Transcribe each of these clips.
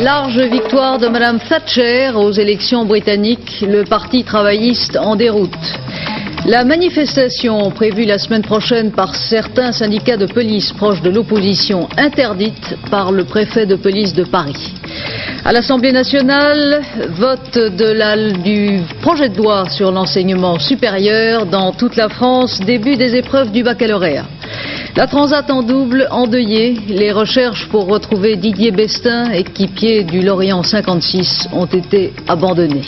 Large victoire de Madame Thatcher aux élections britanniques, le Parti travailliste en déroute. La manifestation prévue la semaine prochaine par certains syndicats de police proches de l'opposition interdite par le préfet de police de Paris. À l'Assemblée nationale, vote du projet de loi sur l'enseignement supérieur dans toute la France, début des épreuves du baccalauréat. La Transat en double endeuillée, les recherches pour retrouver Didier Bestin, équipier du Lorient 56, ont été abandonnées.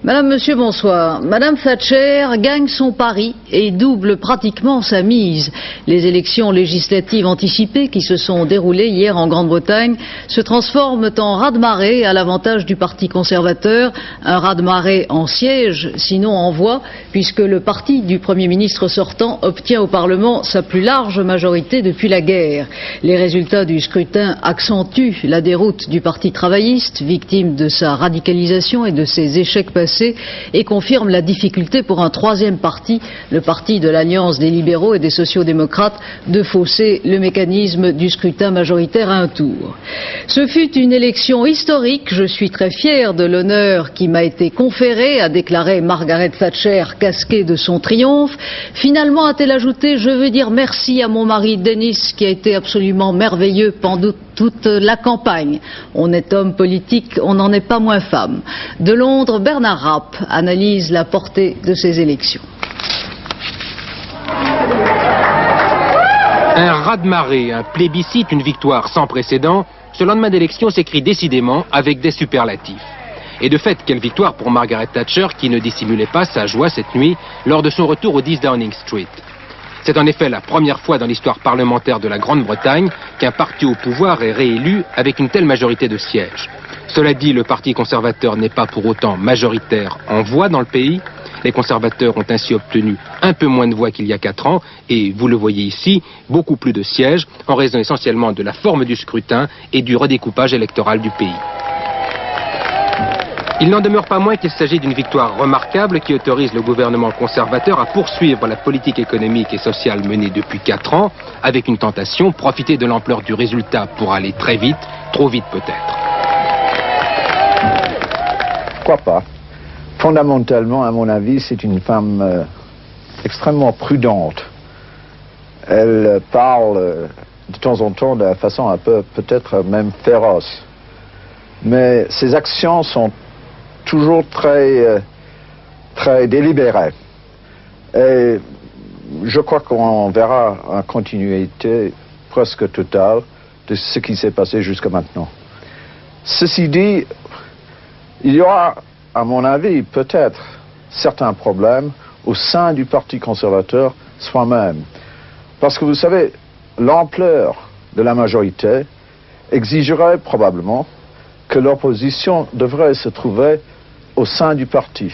Madame, Monsieur, bonsoir. Madame Thatcher gagne son pari et double pratiquement sa mise. Les élections législatives anticipées qui se sont déroulées hier en Grande-Bretagne se transforment en raz-de-marée à l'avantage du Parti conservateur. Un raz-de-marée en siège, sinon en voix, puisque le parti du Premier ministre sortant obtient au Parlement sa plus large majorité depuis la guerre. Les résultats du scrutin accentuent la déroute du Parti travailliste, victime de sa radicalisation et de ses échecs passés, et confirme la difficulté pour un troisième parti, le parti de l'Alliance des libéraux et des sociaux-démocrates, de fausser le mécanisme du scrutin majoritaire à un tour. Ce fut une élection historique, je suis très fier de l'honneur qui m'a été conféré, a déclaré Margaret Thatcher, casquée de son triomphe. Finalement, a-t-elle ajouté, je veux dire merci à mon mari Denis qui a été absolument merveilleux pendant toute la campagne. On est homme politique, on n'en est pas moins femme. De Londres, Bernard Rapp analyse la portée de ces élections. Un raz-de-marée, un plébiscite, une victoire sans précédent, ce lendemain d'élection s'écrit décidément avec des superlatifs. Et de fait, quelle victoire pour Margaret Thatcher qui ne dissimulait pas sa joie cette nuit lors de son retour au 10 Downing Street. C'est en effet la première fois dans l'histoire parlementaire de la Grande-Bretagne qu'un parti au pouvoir est réélu avec une telle majorité de sièges. Cela dit, le Parti conservateur n'est pas pour autant majoritaire en voix dans le pays. Les conservateurs ont ainsi obtenu un peu moins de voix qu'il y a 4 ans et, vous le voyez ici, beaucoup plus de sièges en raison essentiellement de la forme du scrutin et du redécoupage électoral du pays. Il n'en demeure pas moins qu'il s'agit d'une victoire remarquable qui autorise le gouvernement conservateur à poursuivre la politique économique et sociale menée depuis 4 ans, avec une tentation, profiter de l'ampleur du résultat pour aller très vite, trop vite peut-être. Pourquoi pas? Fondamentalement, à mon avis, c'est une femme extrêmement prudente. Elle parle de temps en temps de façon un peu, peut-être même féroce. Mais ses actions sont toujours très délibérées. Et je crois qu'on verra une continuité presque totale de ce qui s'est passé jusqu'à maintenant. Ceci dit, il y aura, à mon avis, peut-être certains problèmes au sein du Parti conservateur soi-même. Parce que vous savez, l'ampleur de la majorité exigerait probablement que l'opposition devrait se trouver au sein du parti.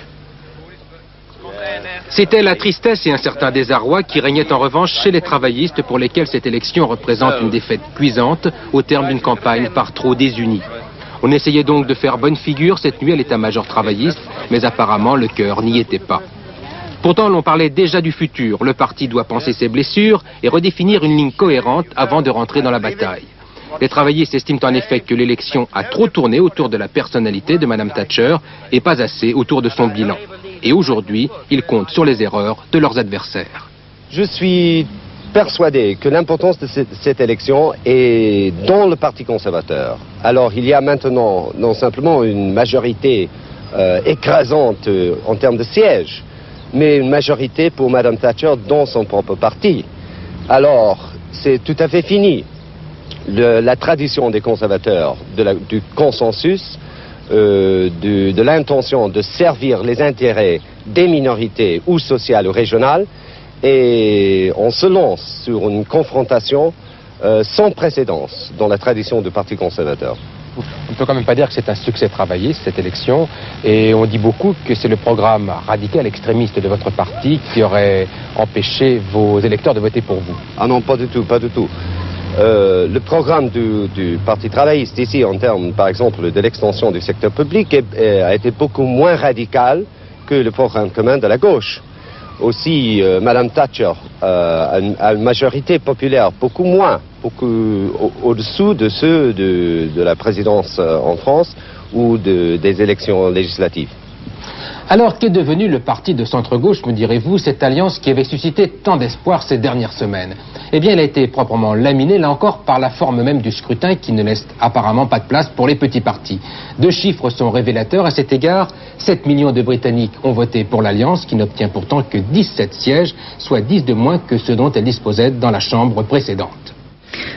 C'était la tristesse et un certain désarroi qui régnaient en revanche chez les travaillistes pour lesquels cette élection représente une défaite cuisante au terme d'une campagne par trop désunie. On essayait donc de faire bonne figure cette nuit à l'état-major travailliste, mais apparemment le cœur n'y était pas. Pourtant, l'on parlait déjà du futur. Le parti doit penser ses blessures et redéfinir une ligne cohérente avant de rentrer dans la bataille. Les travaillistes estiment en effet que l'élection a trop tourné autour de la personnalité de Mme Thatcher et pas assez autour de son bilan. Et aujourd'hui, ils comptent sur les erreurs de leurs adversaires. Je suis persuadé que l'importance de cette élection est dans le Parti conservateur. Alors, il y a maintenant non simplement une majorité écrasante en termes de sièges, mais une majorité pour Mme Thatcher dans son propre parti. Alors, c'est tout à fait fini. La tradition des conservateurs, du consensus, de l'intention de servir les intérêts des minorités ou sociales ou régionales, et on se lance sur une confrontation sans précédence dans la tradition du Parti conservateur. On ne peut quand même pas dire que c'est un succès travailliste, cette élection, et on dit beaucoup que c'est le programme radical extrémiste de votre parti qui aurait empêché vos électeurs de voter pour vous. Ah non, pas du tout, pas du tout. Le programme du Parti travailliste ici, en termes, par exemple, de l'extension du secteur public, a été beaucoup moins radical que le programme commun de la gauche. aussi Madame Thatcher a une majorité populaire beaucoup au-dessous de ceux de la présidence en France ou des élections législatives. Alors qu'est devenu le parti de centre-gauche, me direz-vous, cette alliance qui avait suscité tant d'espoir ces dernières semaines? Eh bien, elle a été proprement laminée, là encore, par la forme même du scrutin qui ne laisse apparemment pas de place pour les petits partis. 2 chiffres sont révélateurs à cet égard. 7 millions de Britanniques ont voté pour l'alliance, qui n'obtient pourtant que 17 sièges, soit 10 de moins que ceux dont elle disposait dans la Chambre précédente.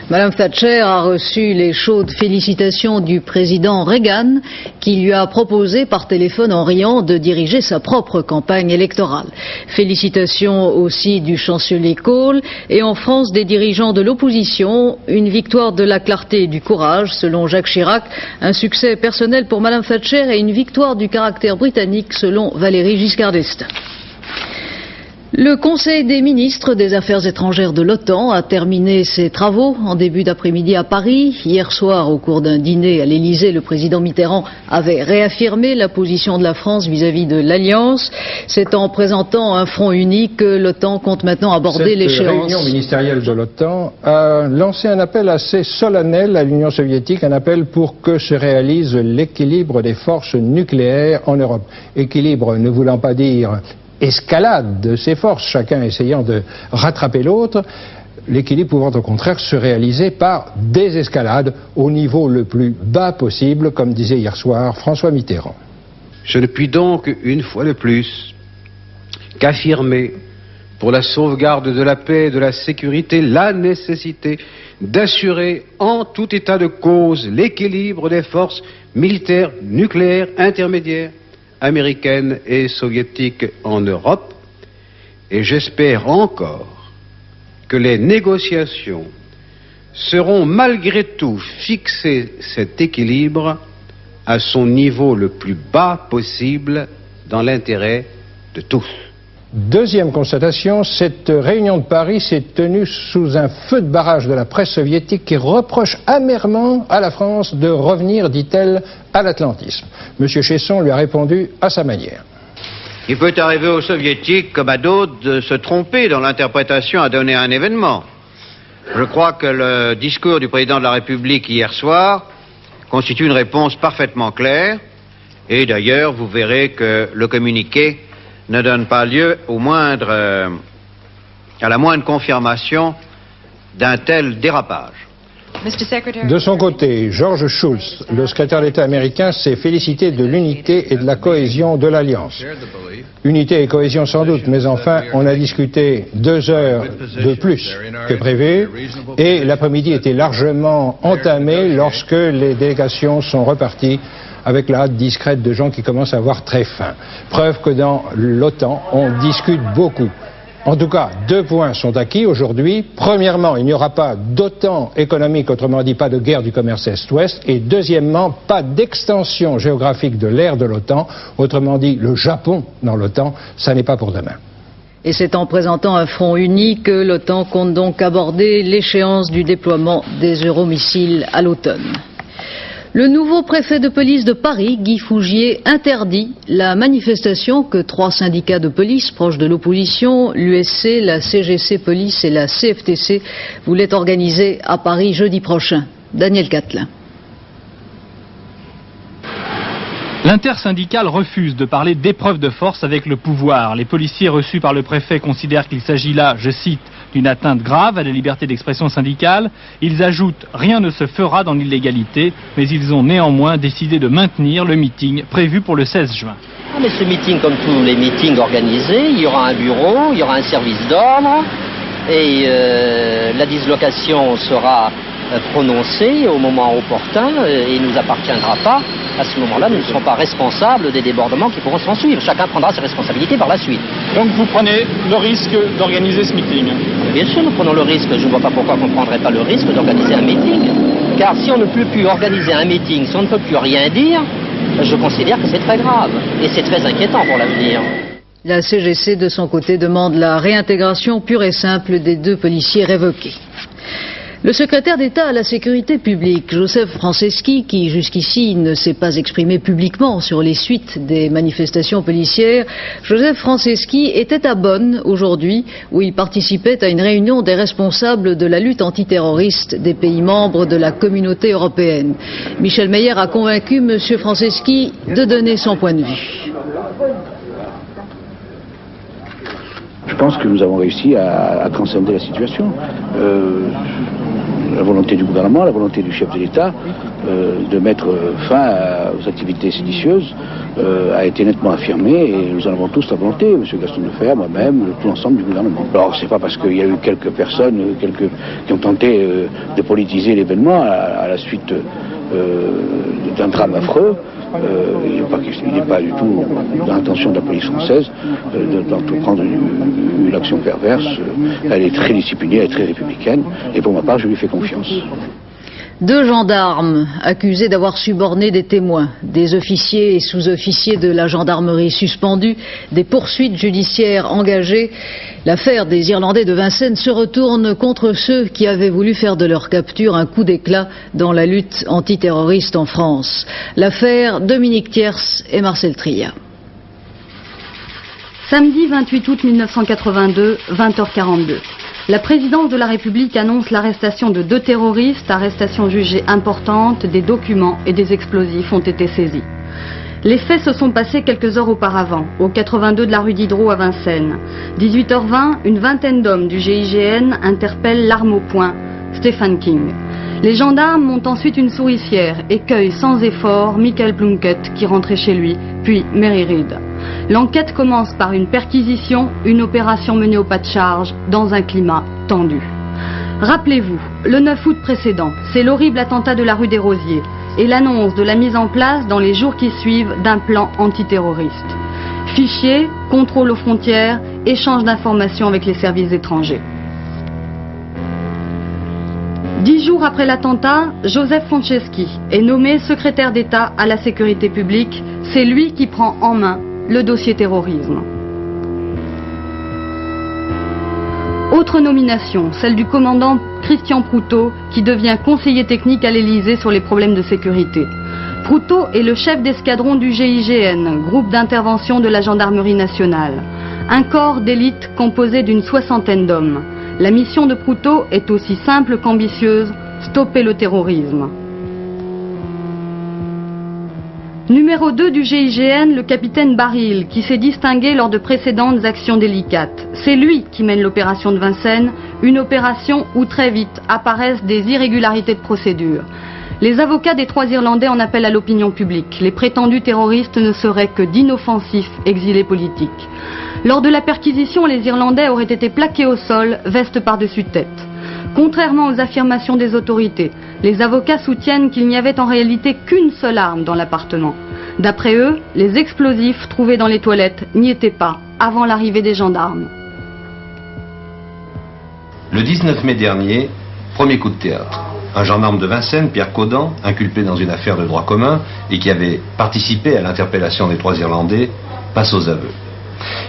Madame Thatcher a reçu les chaudes félicitations du président Reagan, qui lui a proposé par téléphone en riant de diriger sa propre campagne électorale. Félicitations aussi du chancelier Kohl et en France des dirigeants de l'opposition. Une victoire de la clarté et du courage, selon Jacques Chirac, un succès personnel pour Madame Thatcher et une victoire du caractère britannique, selon Valéry Giscard d'Estaing. Le Conseil des ministres des Affaires étrangères de l'OTAN a terminé ses travaux en début d'après-midi à Paris. Hier soir, au cours d'un dîner à l'Élysée, le président Mitterrand avait réaffirmé la position de la France vis-à-vis de l'Alliance. C'est en présentant un front uni que l'OTAN compte maintenant aborder l'échéance. Cette réunion ministérielle de l'OTAN a lancé un appel assez solennel à l'Union soviétique, un appel pour que se réalise l'équilibre des forces nucléaires en Europe. Équilibre ne voulant pas dire escalade de ces forces, chacun essayant de rattraper l'autre, l'équilibre pouvant au contraire se réaliser par désescalade au niveau le plus bas possible, comme disait hier soir François Mitterrand. Je ne puis donc, une fois de plus, qu'affirmer, pour la sauvegarde de la paix et de la sécurité, la nécessité d'assurer en tout état de cause l'équilibre des forces militaires nucléaires intermédiaires américaine et soviétique en Europe, et j'espère encore que les négociations seront malgré tout fixer cet équilibre à son niveau le plus bas possible dans l'intérêt de tous. Deuxième constatation, cette réunion de Paris s'est tenue sous un feu de barrage de la presse soviétique qui reproche amèrement à la France de revenir, dit-elle, à l'atlantisme. M. Chesson lui a répondu à sa manière. Il peut arriver aux soviétiques, comme à d'autres, de se tromper dans l'interprétation à donner à un événement. Je crois que le discours du président de la République hier soir constitue une réponse parfaitement claire. Et d'ailleurs, vous verrez que le communiqué ne donne pas lieu à la moindre confirmation d'un tel dérapage. De son côté, George Shultz, le secrétaire d'État américain, s'est félicité de l'unité et de la cohésion de l'Alliance. Unité et cohésion sans doute, mais enfin, on a discuté 2 heures de plus que prévu et l'après-midi était largement entamé lorsque les délégations sont reparties avec la hâte discrète de gens qui commencent à avoir très faim. Preuve que dans l'OTAN, on discute beaucoup. En tout cas, 2 points sont acquis aujourd'hui. Premièrement, il n'y aura pas d'OTAN économique, autrement dit pas de guerre du commerce Est-Ouest. Et deuxièmement, pas d'extension géographique de l'aire de l'OTAN, autrement dit le Japon dans l'OTAN, ça n'est pas pour demain. Et c'est en présentant un front uni que l'OTAN compte donc aborder l'échéance du déploiement des euromissiles à l'automne. Le nouveau préfet de police de Paris, Guy Fougier, interdit la manifestation que 3 syndicats de police proches de l'opposition, l'USC, la CGC Police et la CFTC, voulaient organiser à Paris jeudi prochain. Daniel Catelin. L'intersyndicale refuse de parler d'épreuve de force avec le pouvoir. Les policiers reçus par le préfet considèrent qu'il s'agit là, je cite, d'une atteinte grave à la liberté d'expression syndicale. Ils ajoutent « rien ne se fera dans l'illégalité », mais ils ont néanmoins décidé de maintenir le meeting prévu pour le 16 juin. Mais ce meeting, comme tous les meetings organisés, il y aura un bureau, il y aura un service d'ordre, et la dislocation sera prononcée au moment opportun, et il ne nous appartiendra pas. À ce moment-là, nous ne serons pas responsables des débordements qui pourront s'en suivre. Chacun prendra ses responsabilités par la suite. Donc vous prenez le risque d'organiser ce meeting? Bien sûr, nous prenons le risque. Je ne vois pas pourquoi on ne prendrait pas le risque d'organiser un meeting. Car si on ne peut plus organiser un meeting, si on ne peut plus rien dire, je considère que c'est très grave. Et c'est très inquiétant pour l'avenir. La CGC, de son côté, demande la réintégration pure et simple des 2 policiers révoqués. Le secrétaire d'État à la sécurité publique, Joseph Franceschi, qui jusqu'ici ne s'est pas exprimé publiquement sur les suites des manifestations policières, Joseph Franceschi était à Bonn aujourd'hui, où il participait à une réunion des responsables de la lutte antiterroriste des pays membres de la communauté européenne. Michel Meyer a convaincu M. Franceschi de donner son point de vue. Je pense que nous avons réussi à transcender la situation. La volonté du gouvernement, la volonté du chef de l'État de mettre fin aux activités séditieuses a été nettement affirmée et nous en avons tous la volonté, M. Gaston Defferre, moi-même, tout l'ensemble du gouvernement. Alors c'est pas parce qu'il y a eu quelques personnes qui ont tenté de politiser l'événement à la suite d'un drame affreux. Il n'est pas du tout dans l'intention de la police française d'entreprendre une action perverse. Elle est très disciplinée, elle est très républicaine, et pour ma part, je lui fais confiance. 2 gendarmes accusés d'avoir suborné des témoins, des officiers et sous-officiers de la gendarmerie suspendus, des poursuites judiciaires engagées. L'affaire des Irlandais de Vincennes se retourne contre ceux qui avaient voulu faire de leur capture un coup d'éclat dans la lutte antiterroriste en France. L'affaire Dominique Thiers et Marcel Tria. Samedi 28 août 1982, 20h42. La présidence de la République annonce l'arrestation de 2 terroristes, arrestation jugée importante, des documents et des explosifs ont été saisis. Les faits se sont passés quelques heures auparavant, au 82 de la rue Diderot à Vincennes. 18h20, une vingtaine d'hommes du GIGN interpellent l'arme au poing, Stephen King. Les gendarmes montent ensuite une souricière et cueillent sans effort Michael Plunkett qui rentrait chez lui, puis Mary Read. L'enquête commence par une perquisition, une opération menée au pas de charge, dans un climat tendu. Rappelez-vous, le 9 août précédent, c'est l'horrible attentat de la rue des Rosiers et l'annonce de la mise en place dans les jours qui suivent d'un plan antiterroriste. Fichiers, contrôle aux frontières, échange d'informations avec les services étrangers. 10 jours après l'attentat, Joseph Franceschi est nommé secrétaire d'État à la sécurité publique. C'est lui qui prend en main le dossier terrorisme. Autre nomination, celle du commandant Christian Proutot, qui devient conseiller technique à l'Élysée sur les problèmes de sécurité. Proutot est le chef d'escadron du GIGN, groupe d'intervention de la gendarmerie nationale. Un corps d'élite composé d'une 60aine d'hommes. La mission de Proutot est aussi simple qu'ambitieuse, stopper le terrorisme. Numéro 2 du GIGN, le capitaine Baril, qui s'est distingué lors de précédentes actions délicates. C'est lui qui mène l'opération de Vincennes, une opération où très vite apparaissent des irrégularités de procédure. Les avocats des 3 Irlandais en appellent à l'opinion publique. Les prétendus terroristes ne seraient que d'inoffensifs exilés politiques. Lors de la perquisition, les Irlandais auraient été plaqués au sol, veste par-dessus tête. Contrairement aux affirmations des autorités, les avocats soutiennent qu'il n'y avait en réalité qu'une seule arme dans l'appartement. D'après eux, les explosifs trouvés dans les toilettes n'y étaient pas avant l'arrivée des gendarmes. Le 19 mai dernier, premier coup de théâtre. Un gendarme de Vincennes, Pierre Caudan, inculpé dans une affaire de droit commun et qui avait participé à l'interpellation des 3 Irlandais, passe aux aveux.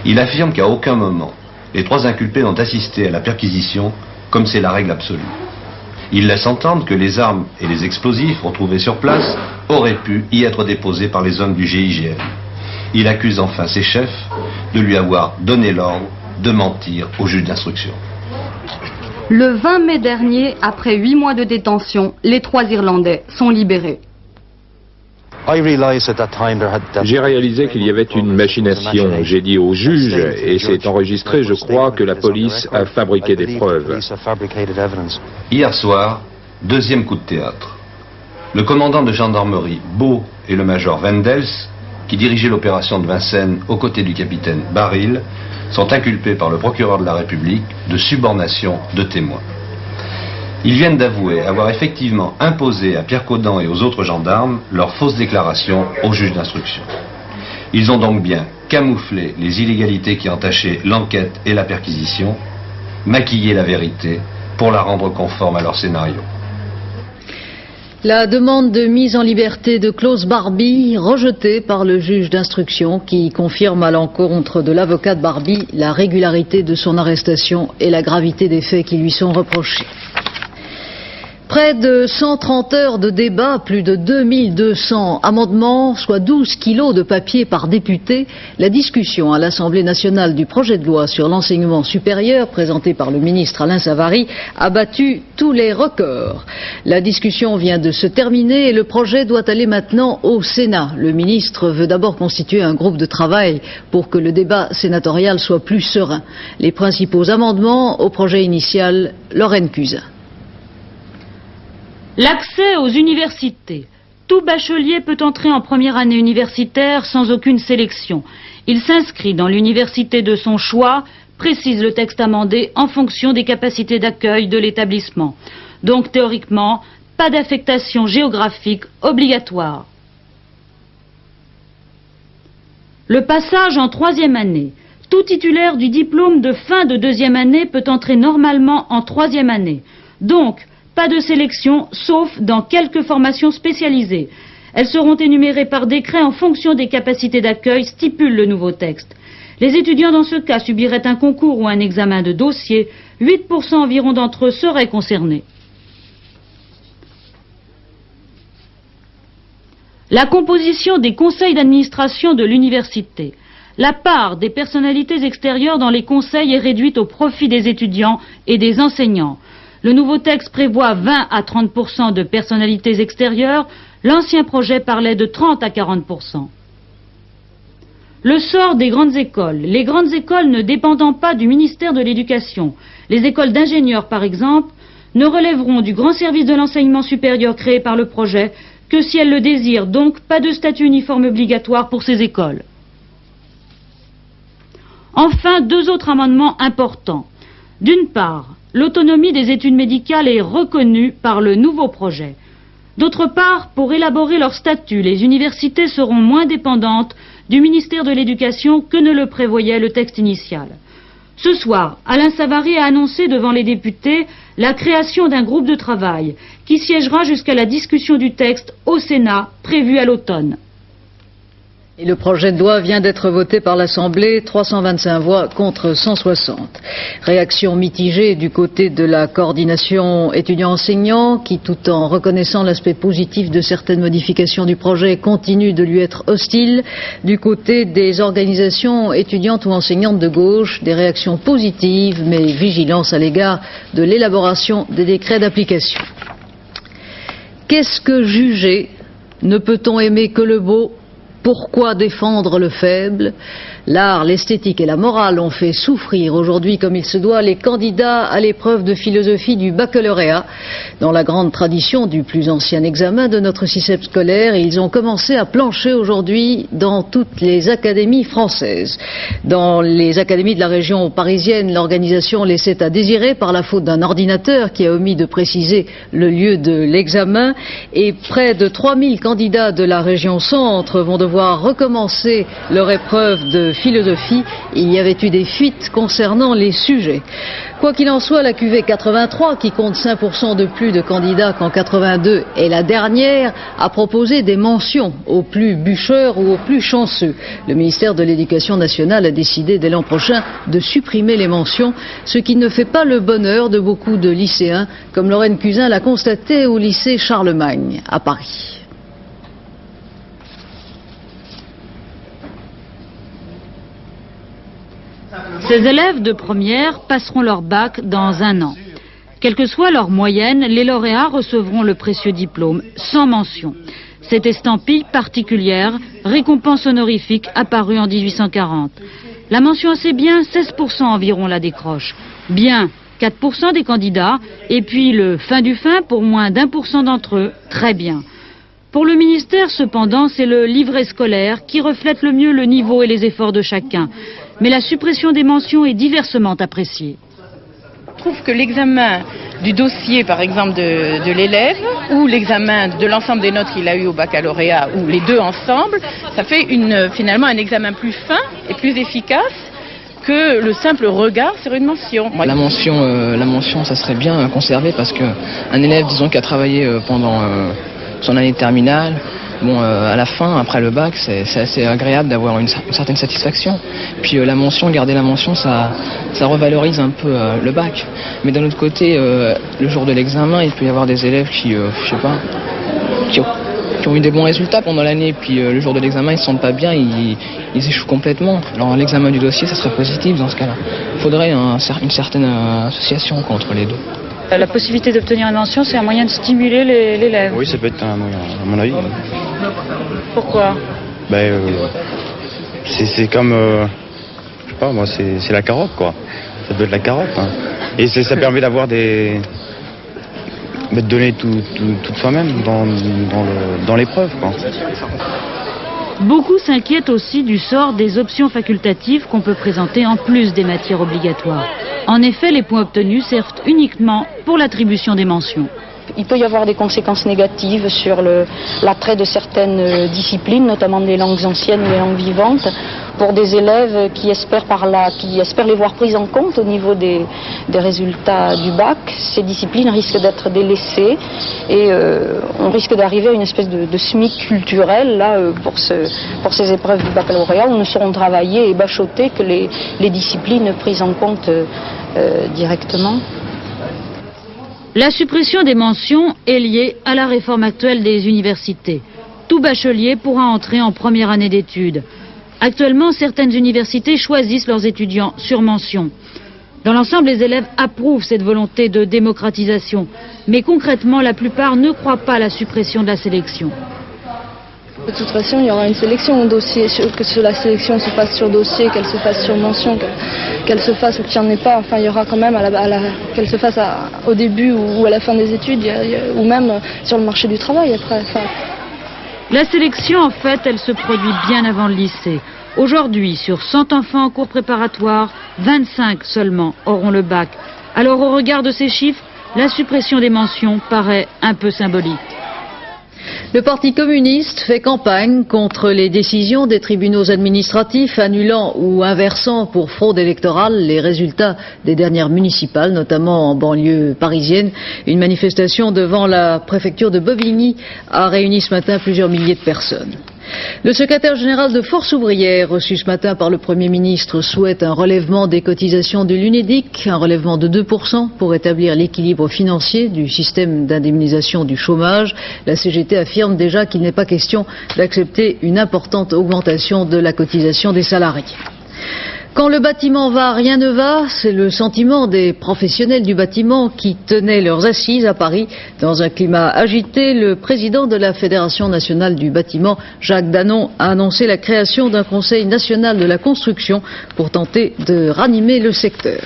Il affirme qu'à aucun moment, les 3 inculpés n'ont assisté à la perquisition, comme c'est la règle absolue. Il laisse entendre que les armes et les explosifs retrouvés sur place auraient pu y être déposés par les hommes du GIGN. Il accuse enfin ses chefs de lui avoir donné l'ordre de mentir au juge d'instruction. Le 20 mai dernier, après 8 mois de détention, les 3 Irlandais sont libérés. J'ai réalisé qu'il y avait une machination. J'ai dit au juge, et c'est enregistré, je crois, que la police a fabriqué des preuves. Hier soir, deuxième coup de théâtre. Le commandant de gendarmerie, Beau, et le major Wendels, qui dirigeaient l'opération de Vincennes aux côtés du capitaine Baril, sont inculpés par le procureur de la République de subornation de témoins. Ils viennent d'avouer avoir effectivement imposé à Pierre Caudan et aux autres gendarmes leurs fausses déclarations au juge d'instruction. Ils ont donc bien camouflé les illégalités qui entachaient l'enquête et la perquisition, maquillé la vérité pour la rendre conforme à leur scénario. La demande de mise en liberté de Klaus Barbie, rejetée par le juge d'instruction qui confirme à l'encontre de l'avocat de Barbie la régularité de son arrestation et la gravité des faits qui lui sont reprochés. Près de 130 heures de débat, plus de 2200 amendements, soit 12 kilos de papier par député. La discussion à l'Assemblée nationale du projet de loi sur l'enseignement supérieur, présenté par le ministre Alain Savary, a battu tous les records. La discussion vient de se terminer et le projet doit aller maintenant au Sénat. Le ministre veut d'abord constituer un groupe de travail pour que le débat sénatorial soit plus serein. Les principaux amendements au projet initial, Lorraine Cusin. L'accès aux universités. Tout bachelier peut entrer en première année universitaire sans aucune sélection. Il s'inscrit dans l'université de son choix, précise le texte amendé, en fonction des capacités d'accueil de l'établissement. Donc théoriquement, pas d'affectation géographique obligatoire. Le passage en troisième année. Tout titulaire du diplôme de fin de deuxième année peut entrer normalement en troisième année. Donc, pas de sélection, sauf dans quelques formations spécialisées. Elles seront énumérées par décret en fonction des capacités d'accueil, stipule le nouveau texte. Les étudiants dans ce cas subiraient un concours ou un examen de dossier. 8% environ d'entre eux seraient concernés. La composition des conseils d'administration de l'université. La part des personnalités extérieures dans les conseils est réduite au profit des étudiants et des enseignants. Le nouveau texte prévoit 20 à 30% de personnalités extérieures. L'ancien projet parlait de 30 à 40%. Le sort des grandes écoles. Les grandes écoles ne dépendant pas du ministère de l'Éducation, les écoles d'ingénieurs par exemple, ne relèveront du grand service de l'enseignement supérieur créé par le projet que si elles le désirent, donc pas de statut uniforme obligatoire pour ces écoles. Enfin, deux autres amendements importants. D'une part, l'autonomie des études médicales est reconnue par le nouveau projet. D'autre part, pour élaborer leur statut, les universités seront moins dépendantes du ministère de l'Éducation que ne le prévoyait le texte initial. Ce soir, Alain Savary a annoncé devant les députés la création d'un groupe de travail qui siégera jusqu'à la discussion du texte au Sénat, prévue à l'automne. Et le projet de loi vient d'être voté par l'Assemblée, 325 voix contre 160. Réaction mitigée du côté de la coordination étudiants-enseignants qui, tout en reconnaissant l'aspect positif de certaines modifications du projet, continue de lui être hostile. Du côté des organisations étudiantes ou enseignantes de gauche, des réactions positives, mais vigilance à l'égard de l'élaboration des décrets d'application. Qu'est-ce que juger? Ne peut-on aimer que le beau? Pourquoi défendre le faible? L'art, l'esthétique et la morale ont fait souffrir aujourd'hui, comme il se doit, les candidats à l'épreuve de philosophie du baccalauréat. Dans la grande tradition du plus ancien examen de notre système scolaire, ils ont commencé à plancher aujourd'hui dans toutes les académies françaises. Dans les académies de la région parisienne, l'organisation laissait à désirer par la faute d'un ordinateur qui a omis de préciser le lieu de l'examen. Et près de 3000 candidats de la région centre vont devoir recommencer leur épreuve de philosophie. Il y avait eu des fuites concernant les sujets. Quoi qu'il en soit, la cuvée 83, qui compte 5% de plus de candidats qu'en 82, est la dernière à proposer des mentions aux plus bûcheurs ou aux plus chanceux. Le ministère de l'Éducation nationale a décidé dès l'an prochain de supprimer les mentions, ce qui ne fait pas le bonheur de beaucoup de lycéens, comme Lorraine Cusin l'a constaté au lycée Charlemagne à Paris. Ces élèves de première passeront leur bac dans 1 an. Quelle que soit leur moyenne, les lauréats recevront le précieux diplôme sans mention. Cette estampille particulière, récompense honorifique apparue en 1840. La mention assez bien, 16% environ la décroche. Bien, 4% des candidats. Et puis le fin du fin pour moins d'1% d'entre eux, très bien. Pour le ministère, cependant, c'est le livret scolaire qui reflète le mieux le niveau et les efforts de chacun. Mais la suppression des mentions est diversement appréciée. Je trouve que l'examen du dossier, par exemple, de l'élève, ou l'examen de l'ensemble des notes qu'il a eu au baccalauréat, ou les deux ensemble, ça fait finalement un examen plus fin et plus efficace que le simple regard sur une mention. La mention, ça serait bien conservé parce qu'un élève, disons, qui a travaillé pendant son année de terminale, bon, à la fin, après le bac, c'est assez agréable d'avoir une certaine satisfaction. Puis la mention, garder la mention, ça revalorise un peu le bac. Mais d'un autre côté, le jour de l'examen, il peut y avoir des élèves qui, je sais pas, qui ont eu des bons résultats pendant l'année, puis le jour de l'examen, ils se sentent pas bien, ils échouent complètement. Alors l'examen du dossier, ça serait positif dans ce cas-là. Il faudrait une certaine association entre les deux. La possibilité d'obtenir une mention, c'est un moyen de stimuler l'élève. Oui, ça peut être un moyen, à mon avis. Pourquoi? C'est comme, je sais pas, moi, c'est la carotte, quoi. Ça peut être la carotte. Hein. Et ça permet d'avoir de donner toute soi-même dans l'épreuve, quoi. Beaucoup s'inquiètent aussi du sort des options facultatives qu'on peut présenter en plus des matières obligatoires. En effet, les points obtenus servent uniquement pour l'attribution des mentions. Il peut y avoir des conséquences négatives sur l'attrait de certaines disciplines, notamment des langues anciennes ou des langues vivantes, pour des élèves qui espèrent les voir prises en compte au niveau des résultats du bac. Ces disciplines risquent d'être délaissées et on risque d'arriver à une espèce de SMIC culturel là, pour ces épreuves du baccalauréat où ne seront travaillées et bachotées que les disciplines prises en compte directement. La suppression des mentions est liée à la réforme actuelle des universités. Tout bachelier pourra entrer en première année d'études. Actuellement, certaines universités choisissent leurs étudiants sur mention. Dans l'ensemble, les élèves approuvent cette volonté de démocratisation. Mais concrètement, la plupart ne croient pas à la suppression de la sélection. De toute façon, il y aura une sélection au dossier, que la sélection se fasse sur dossier, qu'elle se fasse sur mention, qu'elle se fasse ou qu'il n'y en ait pas. Enfin, il y aura quand même, qu'elle se fasse au début ou à la fin des études, ou même sur le marché du travail après. Enfin. La sélection, en fait, elle se produit bien avant le lycée. Aujourd'hui, sur 100 enfants en cours préparatoire, 25 seulement auront le bac. Alors, au regard de ces chiffres, la suppression des mentions paraît un peu symbolique. Le Parti communiste fait campagne contre les décisions des tribunaux administratifs annulant ou inversant pour fraude électorale les résultats des dernières municipales, notamment en banlieue parisienne. Une manifestation devant la préfecture de Bobigny a réuni ce matin plusieurs milliers de personnes. Le secrétaire général de Force ouvrière, reçu ce matin par le Premier ministre, souhaite un relèvement des cotisations de l'UNEDIC, un relèvement de 2% pour établir l'équilibre financier du système d'indemnisation du chômage. La CGT affirme déjà qu'il n'est pas question d'accepter une importante augmentation de la cotisation des salariés. Quand le bâtiment va, rien ne va, c'est le sentiment des professionnels du bâtiment qui tenaient leurs assises à Paris. Dans un climat agité, le président de la Fédération nationale du bâtiment, Jacques Danon, a annoncé la création d'un Conseil national de la construction pour tenter de ranimer le secteur.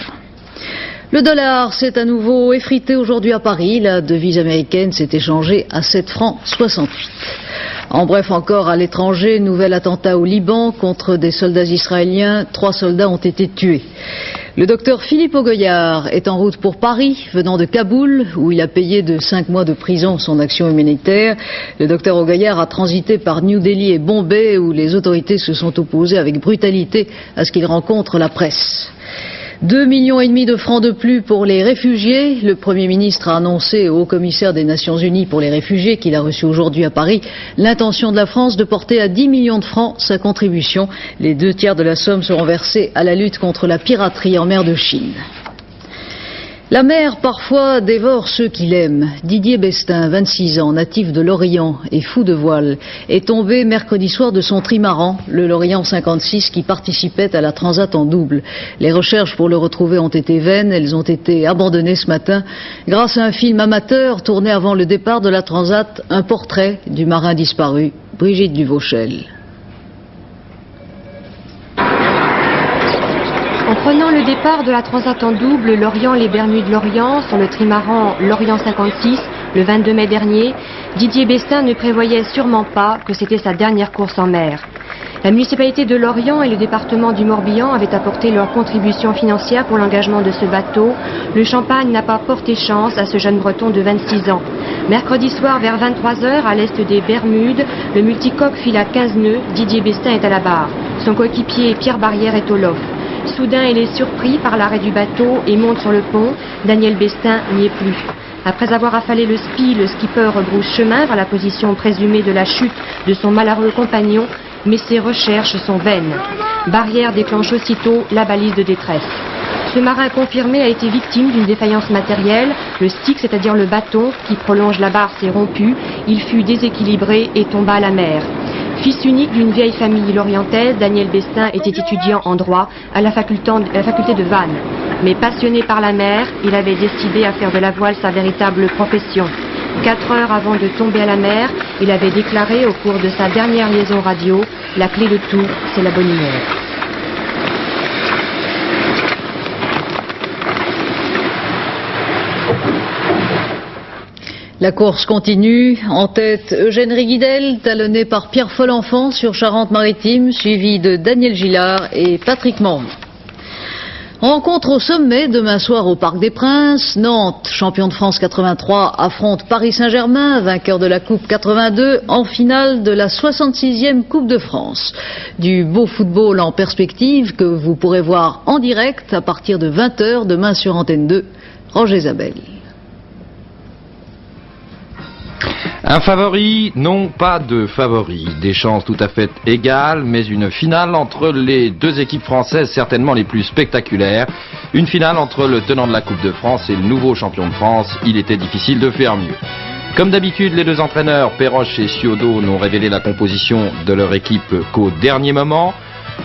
Le dollar s'est à nouveau effrité aujourd'hui à Paris. La devise américaine s'est échangée à 7 francs 68. En bref, encore à l'étranger, nouvel attentat au Liban contre des soldats israéliens. 3 soldats ont été tués. Le docteur Philippe Augoyard est en route pour Paris, venant de Kaboul, où il a payé de 5 mois de prison son action humanitaire. Le docteur Augoyard a transité par New Delhi et Bombay, où les autorités se sont opposées avec brutalité à ce qu'il rencontre la presse. 2,5 millions de francs de plus pour les réfugiés. Le Premier ministre a annoncé au haut-commissaire des Nations Unies pour les réfugiés, qu'il a reçu aujourd'hui à Paris, l'intention de la France de porter à 10 millions de francs sa contribution. Les 2 tiers de la somme seront versés à la lutte contre la piraterie en mer de Chine. La mer, parfois, dévore ceux qui l'aiment. Didier Bestin, 26 ans, natif de Lorient et fou de voile, est tombé mercredi soir de son trimaran, le Lorient 56, qui participait à la Transat en double. Les recherches pour le retrouver ont été vaines, elles ont été abandonnées ce matin. Grâce à un film amateur tourné avant le départ de la Transat, un portrait du marin disparu, Brigitte Duvauchel. En prenant le départ de la Transat en double Lorient-les Bermudes-Lorient sur le trimaran Lorient 56 le 22 mai dernier, Didier Bestin ne prévoyait sûrement pas que c'était sa dernière course en mer. La municipalité de Lorient et le département du Morbihan avaient apporté leur contribution financière pour l'engagement de ce bateau. Le champagne n'a pas porté chance à ce jeune breton de 26 ans. Mercredi soir vers 23h à l'est des Bermudes, le multicoque file à 15 nœuds, Didier Bestin est à la barre. Son coéquipier Pierre Barrière est au lof. Soudain, il est surpris par l'arrêt du bateau et monte sur le pont. Daniel Bestin n'y est plus. Après avoir affalé le SPI, le skipper rebrousse chemin vers la position présumée de la chute de son malheureux compagnon, mais ses recherches sont vaines. Barrière déclenche aussitôt la balise de détresse. Ce marin confirmé a été victime d'une défaillance matérielle. Le stick, c'est-à-dire le bâton qui prolonge la barre, s'est rompu. Il fut déséquilibré et tomba à la mer. Fils unique d'une vieille famille lorientaise, Daniel Bestin était étudiant en droit à la faculté de Vannes. Mais passionné par la mer, il avait décidé à faire de la voile sa véritable profession. 4 heures avant de tomber à la mer, il avait déclaré au cours de sa dernière liaison radio « La clé de tout, c'est la bonne humeur ». La course continue. En tête, Eugène Riguidel, talonné par Pierre Folenfant sur Charente-Maritime, suivi de Daniel Gillard et Patrick Morvan. Rencontre au sommet demain soir au Parc des Princes. Nantes, champion de France 83, affronte Paris Saint-Germain, vainqueur de la Coupe 82, en finale de la 66e Coupe de France. Du beau football en perspective que vous pourrez voir en direct à partir de 20h demain sur Antenne 2. Roger Zabel. Un favori, non pas de favori, des chances tout à fait égales, mais une finale entre les deux équipes françaises certainement les plus spectaculaires. Une finale entre le tenant de la Coupe de France et le nouveau champion de France, il était difficile de faire mieux. Comme d'habitude, les deux entraîneurs, Perroche et Ciodo, n'ont révélé la composition de leur équipe qu'au dernier moment.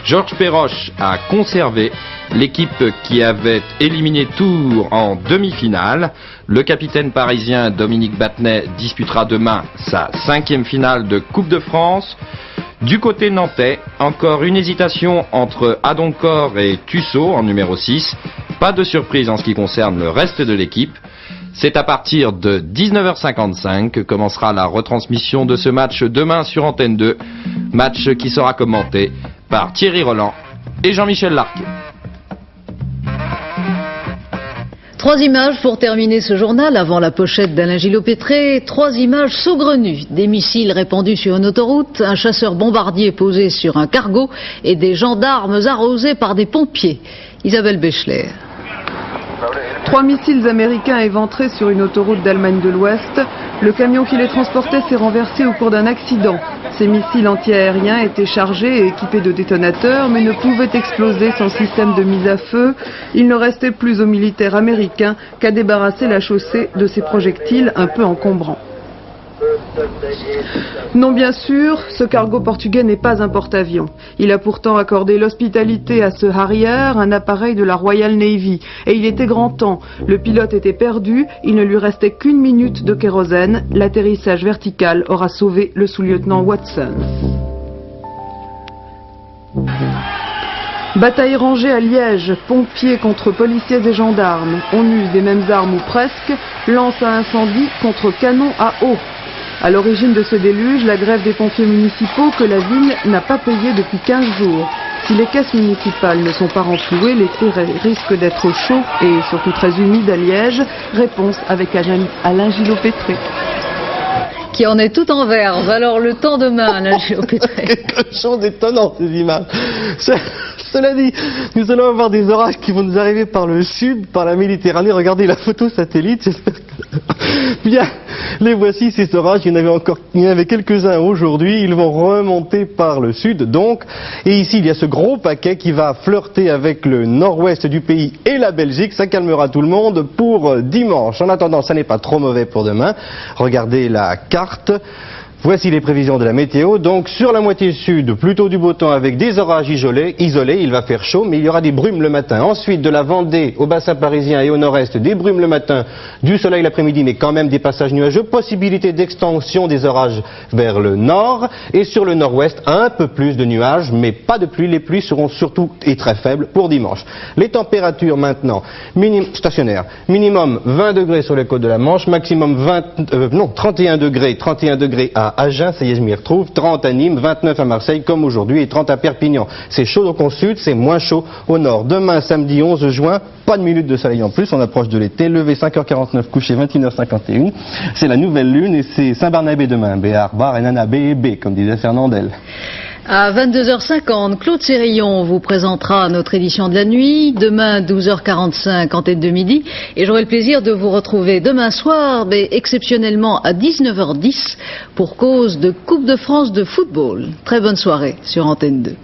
Georges Perroche a conservé l'équipe qui avait éliminé Tours en demi-finale. Le capitaine parisien Dominique Battenet disputera demain sa 5e finale de Coupe de France. Du côté nantais, encore une hésitation entre Adoncor et Tussaud en numéro 6. Pas de surprise en ce qui concerne le reste de l'équipe. C'est à partir de 19h55 que commencera la retransmission de ce match demain sur Antenne 2. Match qui sera commenté par Thierry Roland et Jean-Michel Larquet. 3 images pour terminer ce journal avant la pochette d'Alain Gillot-Pétré. 3 images saugrenues. Des missiles répandus sur une autoroute, un chasseur bombardier posé sur un cargo et des gendarmes arrosés par des pompiers. Isabelle Béchler. 3 missiles américains éventrés sur une autoroute d'Allemagne de l'Ouest. Le camion qui les transportait s'est renversé au cours d'un accident. Ces missiles antiaériens étaient chargés et équipés de détonateurs, mais ne pouvaient exploser sans système de mise à feu. Il ne restait plus aux militaires américains qu'à débarrasser la chaussée de ces projectiles un peu encombrants. Non, bien sûr, ce cargo portugais n'est pas un porte-avions. Il a pourtant accordé l'hospitalité à ce Harrier, un appareil de la Royal Navy. Et il était grand temps. Le pilote était perdu, il ne lui restait qu'1 minute de kérosène. L'atterrissage vertical aura sauvé le sous-lieutenant Watson. Bataille rangée à Liège, pompiers contre policiers et gendarmes. On use des mêmes armes ou presque, lance à incendie contre canon à eau. À l'origine de ce déluge, la grève des pompiers municipaux que la ville n'a pas payé depuis 15 jours. Si les caisses municipales ne sont pas renflouées, l'été risque d'être chaud et surtout très humide à Liège. Réponse avec Alain Gillot-Pétré. Qui en est tout en verve. Alors le temps demain, Alain Gillot-Pétré. Quelque chose d'étonnant ces images. Cela dit, nous allons avoir des orages qui vont nous arriver par le sud, par la Méditerranée. Regardez la photo satellite, j'espère que... Bien, les voici ces orages, il y en avait quelques-uns aujourd'hui, ils vont remonter par le sud donc. Et ici, il y a ce gros paquet qui va flirter avec le nord-ouest du pays et la Belgique. Ça calmera tout le monde pour dimanche. En attendant, ça n'est pas trop mauvais pour demain. Regardez la carte. Voici les prévisions de la météo. Donc sur la moitié sud, plutôt du beau temps avec des orages isolés. Il va faire chaud, mais il y aura des brumes le matin. Ensuite, de la Vendée au bassin parisien et au nord-est, des brumes le matin, du soleil l'après-midi, mais quand même des passages nuageux. Possibilité d'extension des orages vers le nord. Et sur le nord-ouest, un peu plus de nuages, mais pas de pluie. Les pluies seront surtout et très faibles pour dimanche. Les températures maintenant, stationnaires. Minimum 20 degrés sur les côtes de la Manche, maximum 31 degrés à Agen, ça y est, je m'y retrouve, 30 à Nîmes, 29 à Marseille comme aujourd'hui et 30 à Perpignan. C'est chaud donc au sud, c'est moins chaud au nord. Demain, samedi 11 juin, pas de minutes de soleil en plus, on approche de l'été, levé 5h49, couché 21h51. C'est la nouvelle lune et c'est Saint-Barnabé demain, Béar, Bar et Nana B et B, comme disait Fernandel. À 22h50, Claude Sérillon vous présentera notre édition de la nuit. Demain, 12h45, Antenne de midi. Et j'aurai le plaisir de vous retrouver demain soir, mais exceptionnellement à 19h10, pour cause de Coupe de France de football. Très bonne soirée sur Antenne 2.